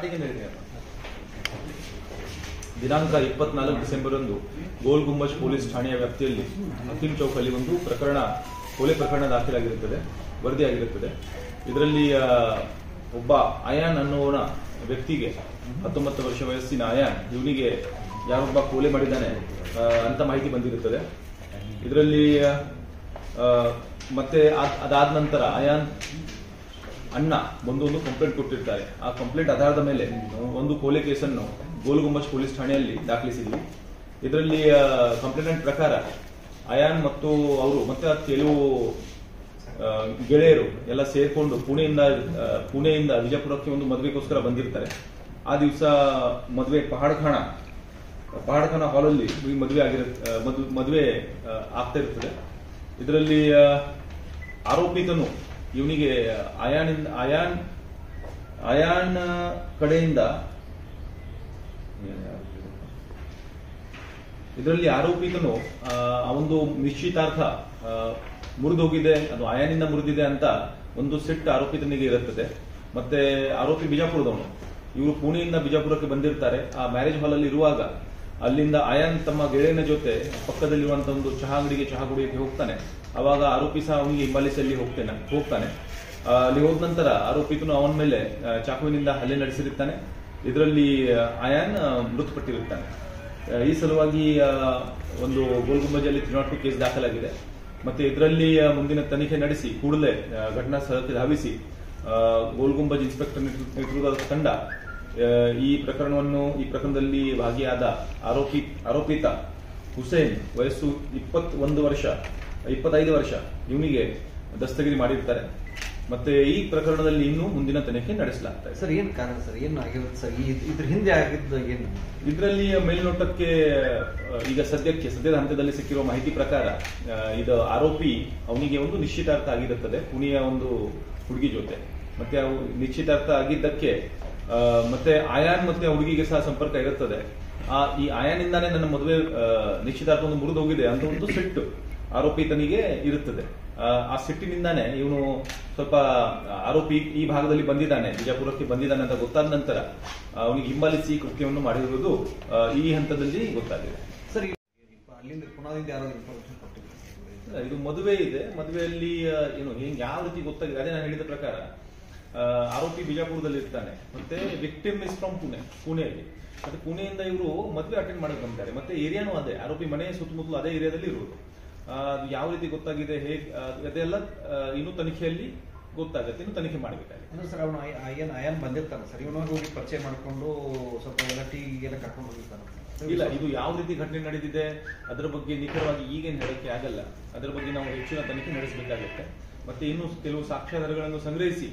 Starting ದಿನಾಂಕ 24 December Gol Gumbaz police ಠಾಣೆಯ ವ್ಯಾಪ್ತಿಯಲ್ಲಿ ಹಕೀಂ ಚೌಕಲ್ಲಿ ಒಂದು ಕೊಲೆ ಪ್ರಕರಣ ದಾಖಲಾಗಿರುತ್ತದೆ, ವರದಿಯಾಗಿರುತ್ತದೆ. ಇದರಲ್ಲಿ ಒಬ್ಬ ಅಯಾನ್ ಅನ್ನುವನ ವ್ಯಕ್ತಿಗೆ 19 ವರ್ಷ ವಯಸ್ಸಿನ ಅಯಾನ್ ಇವನಿಗೆ ಯಾರೊಬ್ಬ ಕೊಲೆ ಮಾಡಿದ್ದಾನೆ ಅಂತ ಮಾಹಿತಿ ಬಂದಿರುತ್ತದೆ. ಇದರಲ್ಲಿ ಮತ್ತೆ ಅದಾದ ನಂತರ ಅಯಾನ್ ಅಣ್ಣ ಒಂದು ಕಂಪ್ಲೇಂಟ್ ಕೊಟ್ಟಿರ್ತಾರೆ. ಆ ಕಂಪ್ಲೇಂಟ್ ಆಧಾರದ ಮೇಲೆ ಒಂದು ಕೊಲೆ ಕೇಸನ್ನು ಗೋಲ್ ಗುಂಬಜ್ ಪೊಲೀಸ್ ಠಾಣೆಯಲ್ಲಿ ದಾಖಲಿಸಿದ್ವಿ. ಇದರಲ್ಲಿ ಕಂಪ್ಲೇಂಟ್ ಪ್ರಕಾರ ಅಯಾನ್ ಮತ್ತು ಅವರು ಮತ್ತೆ ಕೆಲವು ಗೆಳೆಯರು ಎಲ್ಲ ಸೇರ್ಕೊಂಡು ಪುಣೆಯಿಂದ ವಿಜಯಪುರಕ್ಕೆ ಒಂದು ಮದುವೆಗೋಸ್ಕರ ಬಂದಿರ್ತಾರೆ. ಆ ದಿವಸ ಮದುವೆ ಪಹಾಡ್ಖಾನಾ ಹಾಲಲ್ಲಿ ಮದುವೆ ಆಗ್ತಾ ಇರ್ತದೆ. ಇದರಲ್ಲಿ ಆರೋಪಿತನು ಇವನಿಗೆ ಅಯಾನ್ ಕಡೆಯಿಂದ ಇದರಲ್ಲಿ ಆರೋಪಿತನು ಒಂದು ನಿಶ್ಚಿತಾರ್ಥ ಮುರಿದೋಗಿದೆ, ಅದು ಅಯಾನಿಂದ ಮುರಿದಿದೆ ಅಂತ ಒಂದು ಸೆಟ್ ಆರೋಪಿತನಿಗೆ ಇರುತ್ತದೆ. ಮತ್ತೆ ಆರೋಪಿ ಬಿಜಾಪುರದವನು, ಇವರು ಪುಣೆಯಿಂದ ಬಿಜಾಪುರಕ್ಕೆ ಬಂದಿರ್ತಾರೆ. ಆ ಮ್ಯಾರೇಜ್ ಹಾಲ್ ಅಲ್ಲಿ ಇರುವಾಗ ಅಲ್ಲಿಂದ ಅಯಾನ್ ತಮ್ಮ ಗೆಳೆಯನ ಜೊತೆ ಪಕ್ಕದಲ್ಲಿರುವಂತಹ ಒಂದು ಚಹಾ ಅಂಗಡಿಗೆ ಚಹಾ ಕುಡಿಯಕ್ಕೆ ಹೋಗ್ತಾನೆ. ಅವಾಗ ಆರೋಪಿ ಸಹ ಅವನಿಗೆ ಹಿಂಬಾಲಿಸಿ ಅಲ್ಲಿ ಹೋಗ್ತಾನೆ. ಅಲ್ಲಿ ಹೋದ ನಂತರ ಆರೋಪಿತನು ಅವನ ಮೇಲೆ ಚಾಕುವಿನಿಂದ ಹಲ್ಲೆ ನಡೆಸಿರುತ್ತಾನೆ. ಇದರಲ್ಲಿ ಅಯಾನ್ ಮೃತಪಟ್ಟಿರುತ್ತಾನೆ. ಈ ಸಲುವಾಗಿ ಒಂದು ಗೋಲ್ ಗುಂಬಜಲ್ಲಿ 302 ಕೇಸ್ ದಾಖಲಾಗಿದೆ. ಮತ್ತೆ ಇದರಲ್ಲಿ ಮುಂದಿನ ತನಿಖೆ ನಡೆಸಿ ಕೂಡಲೇ ಘಟನಾ ಸ್ಥಳಕ್ಕೆ ಧಾವಿಸಿ ಗೋಲ್ ಗುಂಬಜ್ ಇನ್ಸ್ಪೆಕ್ಟರ್ ನೇತೃತ್ವದ ತಂಡ ಈ ಪ್ರಕರಣದಲ್ಲಿ ಭಾಗಿಯಾದ ಆರೋಪಿತ ಹುಸೇನ್ ವಯಸ್ಸು 25 ವರ್ಷ ಇವನಿಗೆ ದಸ್ತಗಿರಿ ಮಾಡಿರ್ತಾರೆ. ಮತ್ತೆ ಈ ಪ್ರಕರಣದಲ್ಲಿ ಇನ್ನೂ ಮುಂದಿನ ತನಿಖೆ ನಡೆಸಲಾಗ್ತದೆ. ಸರ್, ಏನ್ ಕಾರಣ ಸರ್, ಏನು ಆಗಿರುತ್ತೆ ಸರ್, ಇದ್ರ ಹಿಂದೆ ಆಗಿದ್ದು ಏನು? ಇದರಲ್ಲಿ ಮೇಲ್ನೋಟಕ್ಕೆ ಈಗ ಸದ್ಯದ ಹಂತದಲ್ಲಿ ಸಿಕ್ಕಿರುವ ಮಾಹಿತಿ ಪ್ರಕಾರ ಇದು ಆರೋಪಿ ಅವನಿಗೆ ಒಂದು ನಿಶ್ಚಿತಾರ್ಥ ಆಗಿರುತ್ತದೆ ಪುಣೆಯ ಒಂದು ಹುಡುಗಿ ಜೊತೆ. ಮತ್ತೆ ನಿಶ್ಚಿತಾರ್ಥ ಆಗಿದ್ದಕ್ಕೆ ಮತ್ತೆ ಅಯಾನ್ ಮತ್ತೆ ಹುಡುಗಿಗೆ ಸಹ ಸಂಪರ್ಕ ಇರುತ್ತದೆ. ಈ ಅಯಾನಿಂದಾನೇ ನನ್ನ ಮದುವೆ ನಿಶ್ಚಿತಾರ್ಥ ಒಂದು ಮುರಿದು ಹೋಗಿದೆ ಅಂತ ಒಂದು ಸಿಟ್ಟು ಆರೋಪಿತನಿಗೆ ಇರುತ್ತದೆ. ಆ ಸಿಟ್ಟಿನಿಂದಾನೇ ಇವನು ಸ್ವಲ್ಪ ಆರೋಪಿ ಈ ಭಾಗದಲ್ಲಿ ಬಂದಿದ್ದಾನೆ, ಬಿಜಾಪುರಕ್ಕೆ ಬಂದಿದ್ದಾನೆ ಅಂತ ಗೊತ್ತಾದ ನಂತರ ಅವನಿಗೆ ಹಿಂಬಾಲಿಸಿ ಕೃತ್ಯವನ್ನು ಮಾಡಿರುವುದು ಈ ಹಂತದಲ್ಲಿ ಗೊತ್ತಾಗಿದೆ. ಸರ್, ಅಲ್ಲಿಂದ ಪುನಾದಿಂದ ಯಾರು ಇದು ಮದುವೆ ಇದೆ, ಮದುವೆಯಲ್ಲಿ ಏನು ಯಾವ ರೀತಿ ಗೊತ್ತಾಗಿದೆ ಅದೇ ನಾನು ಹೇಳಿದ ಪ್ರಕಾರ ಆರೋಪಿ ಬಿಜಾಪುರದಲ್ಲಿ ಇರ್ತಾನೆ. ಮತ್ತೆ ವಿಕ್ಟಿಮ್ ಇಸ್ ಫ್ರಮ್ ಪುಣೆಯಲ್ಲಿ. ಮತ್ತೆ ಪುಣೆಯಿಂದ ಇವರು ಮದುವೆ ಅಟೆಂಡ್ ಮಾಡಕ್ ಬಂದಿದ್ದಾರೆ. ಮತ್ತೆ ಏರಿಯಾನು ಅದೇ, ಆರೋಪಿ ಮನೆ ಸುತ್ತಮುತ್ತಲು ಅದೇ ಏರಿಯಾದಲ್ಲಿ ಇರುವುದು. ಯಾವ ರೀತಿ ಗೊತ್ತಾಗಿದೆ ಅದೆಲ್ಲ ಇನ್ನು ತನಿಖೆಯಲ್ಲಿ ಗೊತ್ತಾಗುತ್ತೆ, ಇನ್ನು ತನಿಖೆ ಮಾಡಬೇಕಾಗಿದೆ. ಸರ್, ಅವನು ಅಯಾನ್ ಬಂದಿರ್ತಾನೆ ಸರ್, ಇವನಾಗ ಹೋಗಿ ಪರಿಚಯ ಮಾಡಿಕೊಂಡು ಸ್ವಲ್ಪ ಎಲ್ಲ ಟೀಗೆಲ್ಲ ಕರ್ಕೊಂಡು ಹೋಗಿರ್ತಾನೆ. ಇಲ್ಲ, ಇದು ಯಾವ ರೀತಿ ಘಟನೆ ನಡೆದಿದೆ ಅದರ ಬಗ್ಗೆ ನಿಖರವಾಗಿ ಈಗೇನು ಹೇಳಕ್ಕೆ ಆಗಲ್ಲ. ಅದರ ಬಗ್ಗೆ ನಾವು ಹೆಚ್ಚಿನ ತನಿಖೆ ನಡೆಸಬೇಕಾಗುತ್ತೆ. ಮತ್ತೆ ಇನ್ನು ಕೆಲವು ಸಾಕ್ಷ್ಯಾಧಾರಗಳನ್ನು ಸಂಗ್ರಹಿಸಿ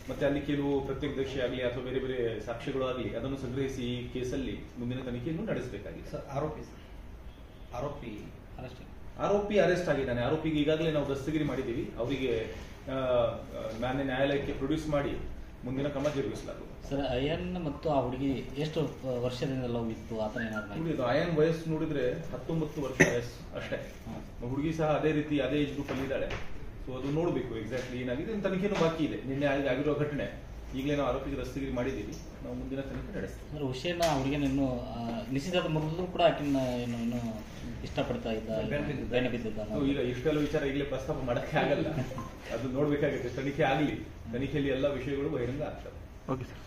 ಮತ್ತೆ ಅಲ್ಲಿ ಕೆಲವು ಪ್ರತ್ಯಕ್ಷದರ್ಶಿ ಆಗಲಿ ಅಥವಾ ಬೇರೆ ಬೇರೆ ಸಾಕ್ಷ್ಯಗಳು ಆಗಲಿ ಅದನ್ನು ಸಂಗ್ರಹಿಸಿ ಈ ಕೇಸಲ್ಲಿ ಮುಂದಿನ ತನಿಖೆಯನ್ನು ನಡೆಸಬೇಕಾಗಿದೆ. ಸರ್, ಆರೋಪಿ ಅರೆಸ್ಟ್ ಆಗಿದ್ದಾನೆ. ಆರೋಪಿಗೆ ಈಗಾಗಲೇ ನಾವು ದಸ್ತಗಿರಿ ಮಾಡಿದ್ದೀವಿ. ಅವರಿಗೆ ಮಾನ್ಯ ನ್ಯಾಯಾಲಯಕ್ಕೆ ಪ್ರೊಡ್ಯೂಸ್ ಮಾಡಿ ಮುಂದಿನ ಕ್ರಮ ಜರುಗಿಸಲಾಗುವುದು. ಸರ್, ಅಯಾನ್ ಮತ್ತು ಆ ಹುಡುಗಿ ಎಷ್ಟು ವರ್ಷದಿಂದ ಲವ್ ಇತ್ತು ಆತನ ಏನಾದ್ರು? ಅಯಾನ್ ವಯಸ್ಸು ನೋಡಿದ್ರೆ 19 ವರ್ಷ ವಯಸ್ಸು ಅಷ್ಟೇ. ಹುಡುಗಿ ಸಹ ಅದೇ ರೀತಿ ಅದೇ ಏಜ್ ಗ್ರೂಪ್ ಅಲ್ಲಿ ಇದ್ದಾಳೆ. ಸೊ ಅದು ನೋಡಬೇಕು ಎಕ್ಸಾಕ್ಟ್ಲಿ ಏನಾಗಿದೆ. ತನಿಖೆನೂ ಬಾಕಿ ಇದೆ. ನಿನ್ನೆ ಆಗಿರುವ ಘಟನೆ ಈಗಲೇ ನಾವು ಆರೋಪಿಗೆ ದಸ್ತಗಿರಿ ಮಾಡಿದ್ದೀವಿ. ನಾವು ಮುಂದಿನ ತನಿಖೆ ನಡೆಸ್ತೀವಿ. ಸರ್, ಹುಸೇನ್ ಹುಡುಗಿನ ಇನ್ನು ನಿಶ್ಚಿತಾರ್ಥ ಮುರಿದ್ರು ಕೂಡ ಆಕಿನ ಇನ್ನು ಇಷ್ಟಪಡ್ತಾ ಇದ್ದ, ಬೆನ್ನ ಬಿದ್ದಿದ್ದ. ಈಗ ಇಷ್ಟೆಲ್ಲ ವಿಚಾರ ಈಗಲೇ ಪ್ರಸ್ತಾಪ ಮಾಡಕ್ಕೆ ಆಗಲ್ಲ. ಅದು ನೋಡ್ಬೇಕಾಗುತ್ತೆ. ತನಿಖೆ ಆಗಲಿ, ತನಿಖೆಯಲ್ಲಿ ಎಲ್ಲ ವಿಷಯಗಳು ಬಹಿರಂಗ ಆಗ್ತವೆ. Okay sir.